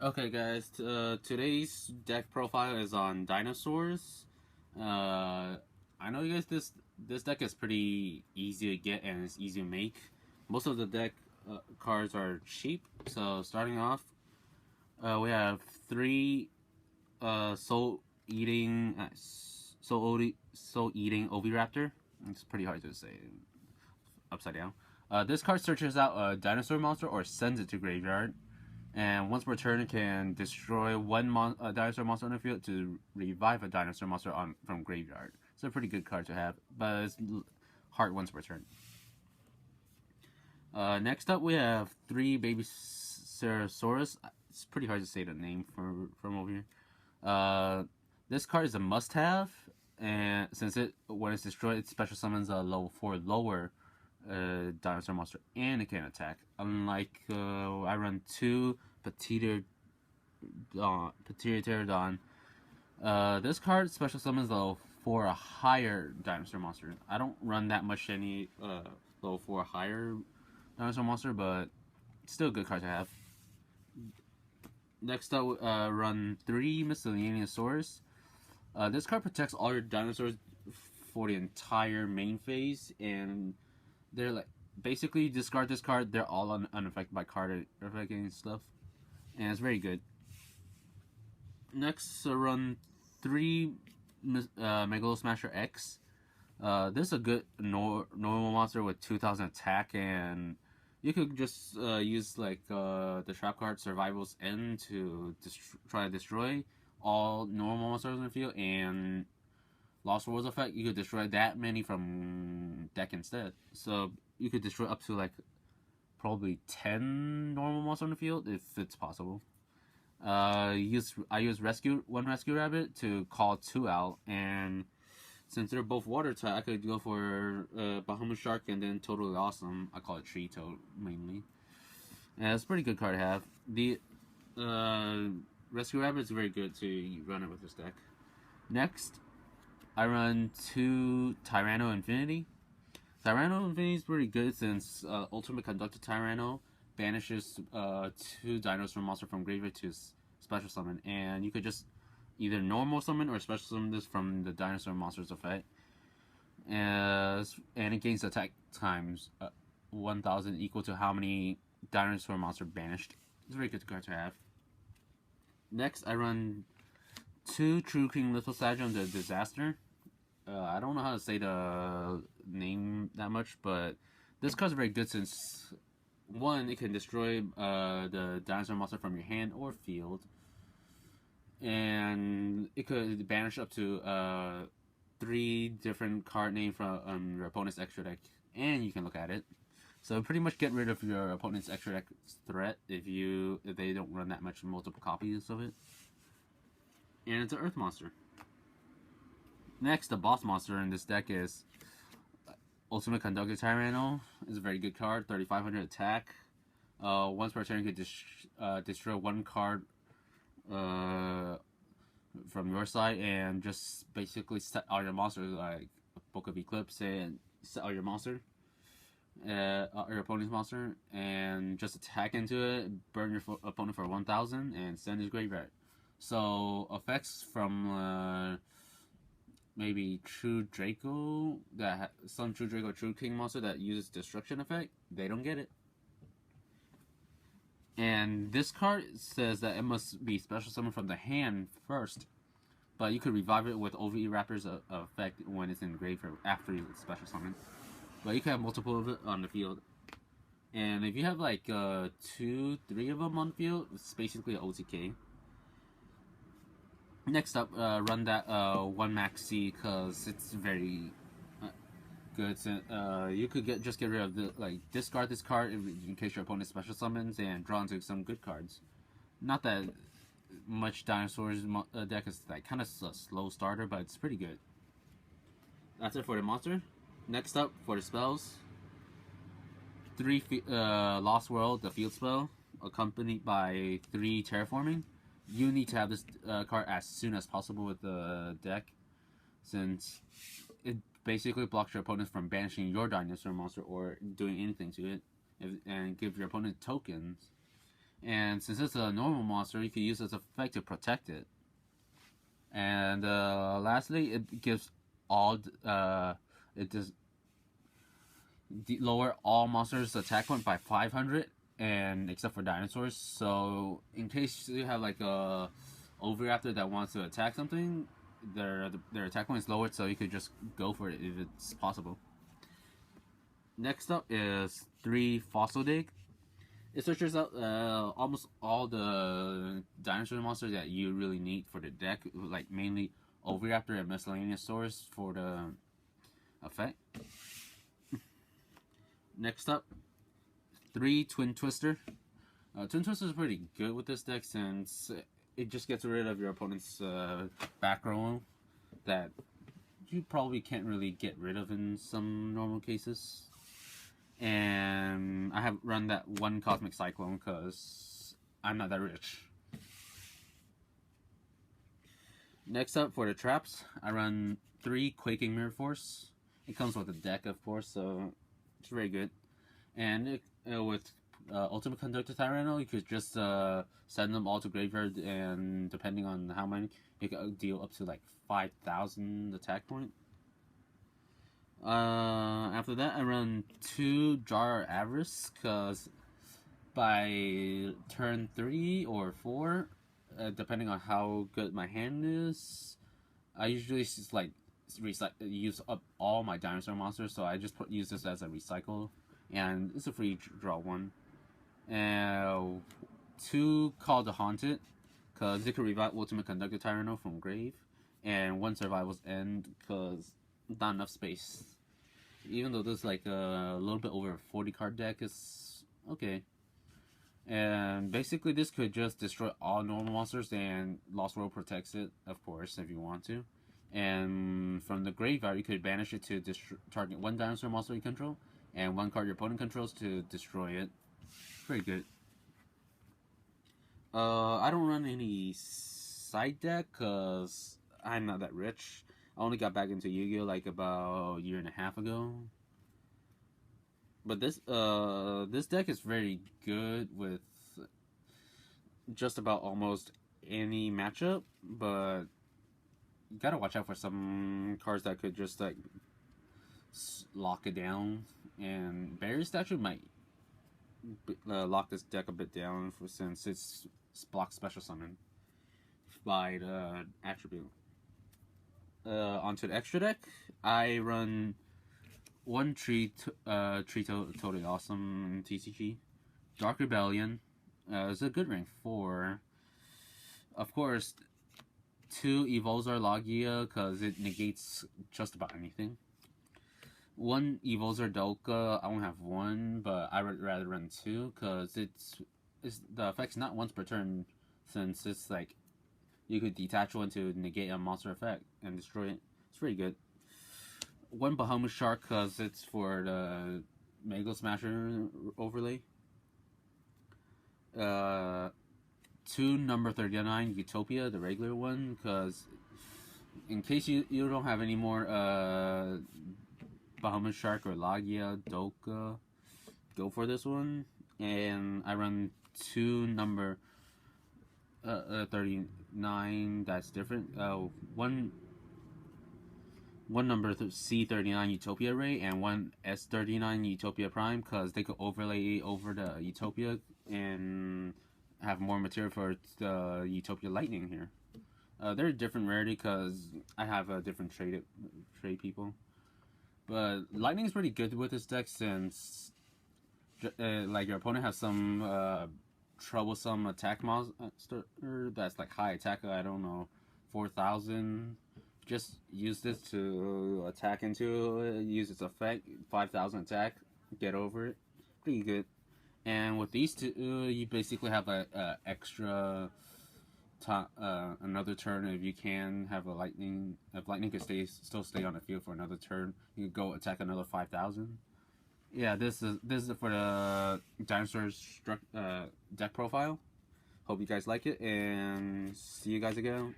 Okay, guys. Today's deck profile is on dinosaurs. I know you guys. This deck is pretty easy to get and it's easy to make. Most of the deck cards are cheap. So starting off, we have three soul eating Oviraptor. It's pretty hard to say upside down. This card searches out a dinosaur monster or sends it to graveyard. And once per turn, it can destroy one dinosaur monster on the field to revive a dinosaur monster from graveyard. It's a pretty good card to have, but it's hard once per turn. Next up, we have three baby Ceratosaurus. It's pretty hard to say the name from over here. This card is a must-have, and since when it's destroyed, it special summons a level 4 lower dinosaur monster, and it can attack. Unlike I run two Pterodon. This card special summons level 4 a higher dinosaur monster. I don't run that much any level 4 higher dinosaur monster, but still a good card to have. Next up, run three Miscellaneousaurus. This card protects all your dinosaurs for the entire main phase, and they're like basically discard this card. They're all unaffected by card affecting stuff, and it's very good. Next, run three Megalo Smasher X. This is a good normal monster with 2,000 attack, and you could just use like the trap card Survival's End to try to destroy all normal monsters in the field, and Lost Worlds effect, you could destroy that many from deck instead. So you could destroy up to like probably 10 normal monsters on the field if it's possible. I use one rescue rabbit to call two out, and since they're both water type, I could go for Bahamut Shark and then Totally Awesome. I call it Tree Toad mainly. And it's a pretty good card to have. The Rescue Rabbit is very good to run it with this deck. Next, I run two Tyranno Infinity. Tyranno Infinity is pretty good since Ultimate Conductor Tyranno banishes two dinosaur monster from graveyard to special summon, and you could just either normal summon or special summon this from the dinosaur monster's effect. And it gains attack times 1,000 equal to how many dinosaur monster banished. It's a very good card to have. Next, I run two True King Little Sagion the Disaster. I don't know how to say the name that much, but this card's very good since one, it can destroy the dinosaur monster from your hand or field, and it could banish up to 3 different card names from your opponent's extra deck, and you can look at it. So pretty much get rid of your opponent's extra deck threat if they don't run that much multiple copies of it. And it's an Earth monster. Next, the boss monster in this deck is Ultimate Conductor Tyranno. It's a very good card, 3,500 attack. Once per turn, you could destroy one card from your side and just basically set all your monsters, like Book of Eclipse, and set all your monster, your opponent's monster, and just attack into it, burn your opponent for 1,000, and send his graveyard. So effects from maybe True Draco, some True Draco True King monster that uses destruction effect, they don't get it. And this card says that it must be special summoned from the hand first, but you could revive it with Oviraptor's effect when it's in graveyard after you special summon. But you can have multiple of it on the field. And if you have like 2, 3 of them on the field, it's basically an OTK. Next up, run that 1 Max C because it's very good. So, you could just get rid of discard this card in case your opponent special summons and draw into some good cards. Not that much dinosaurs deck is like kind of a slow starter, but it's pretty good. That's it for the monster. Next up for the spells, 3 Lost World, the field spell, accompanied by 3 Terraforming. You need to have this card as soon as possible with the deck, since it basically blocks your opponent from banishing your dinosaur monster or doing anything to it, and give your opponent tokens. And since it's a normal monster, you can use its effect to protect it. And lastly, it gives all it does lower all monsters' attack point by 500, and except for dinosaurs. So in case you have like a Oviraptor that wants to attack something, their attack point is lowered, so you could just go for it if it's possible. Next up is 3 Fossil Dig. It searches out almost all the dinosaur monsters that you really need for the deck, like mainly Oviraptor and miscellaneous source for the effect. Next up, 3 Twin Twister. Twin Twister is pretty good with this deck since it just gets rid of your opponent's back row that you probably can't really get rid of in some normal cases. And I have run that 1 Cosmic Cyclone because I'm not that rich. Next up for the traps, I run 3 Quaking Mirror Force. It comes with a deck, of course, so it's very good. And with Ultimate Conductor Tyranno, you could just send them all to graveyard, and depending on how many, you can deal up to like 5,000 attack point. After that, I run 2 Jar Avarice, because by turn 3 or 4, depending on how good my hand is, I usually just like use up all my dinosaur monsters, so I just use this as a recycle, and it's a free draw 1. And 2 Call the Haunted, because it can revive Ultimate Conductor Tyranno from grave, and 1 Survival's End, because not enough space. Even though there's like a little bit over a 40 card deck, is okay. And basically this could just destroy all normal monsters, and Lost World protects it, of course, if you want to. And from the graveyard, you could banish it to target 1 dinosaur monster you control, and 1 card your opponent controls to destroy it. Pretty good. I don't run any side deck because I'm not that rich. I only got back into Yu-Gi-Oh like about a year and a half ago. But this deck is very good with just about almost any matchup, but you gotta watch out for some cards that could just like lock it down. And Barrier Statue might lock this deck a bit down since it's block special summon by the attribute. Onto the extra deck, I run 1 Totally Awesome TCG. Dark Rebellion is a good rank 4. Of course, 2 Evolzar Logia because it negates just about anything. 1 Evolzar Dolka, I only have 1, but I would rather run 2 because it's the effect's not once per turn, since it's like you could detach 1 to negate a monster effect and destroy it. It's pretty good. 1 Bahamut Shark because it's for the Mego Smasher overlay. 2 number 39 Utopia, the regular one, because in case you don't have any more Bahamut Shark or Logia, Dolka, go for this one. And I run 2 number 39 that's different. One number C39 Utopia Ray and 1 S39 Utopia Prime, because they could overlay over the Utopia and have more material for the Utopia Lightning here. They're different rarity because I have a different trade people. But Lightning is pretty good with this deck since like your opponent has some troublesome attack monster that's like high attack, I don't know, 4,000. Just use this to attack into it, use its effect, 5,000 attack, get over it. Pretty good. And with these 2, you basically have a extra another turn if you can have a lightning. If lightning could still stay on the field for another turn, you could go attack another 5,000. Yeah, this is for the dinosaurs deck profile. Hope you guys like it, and see you guys again.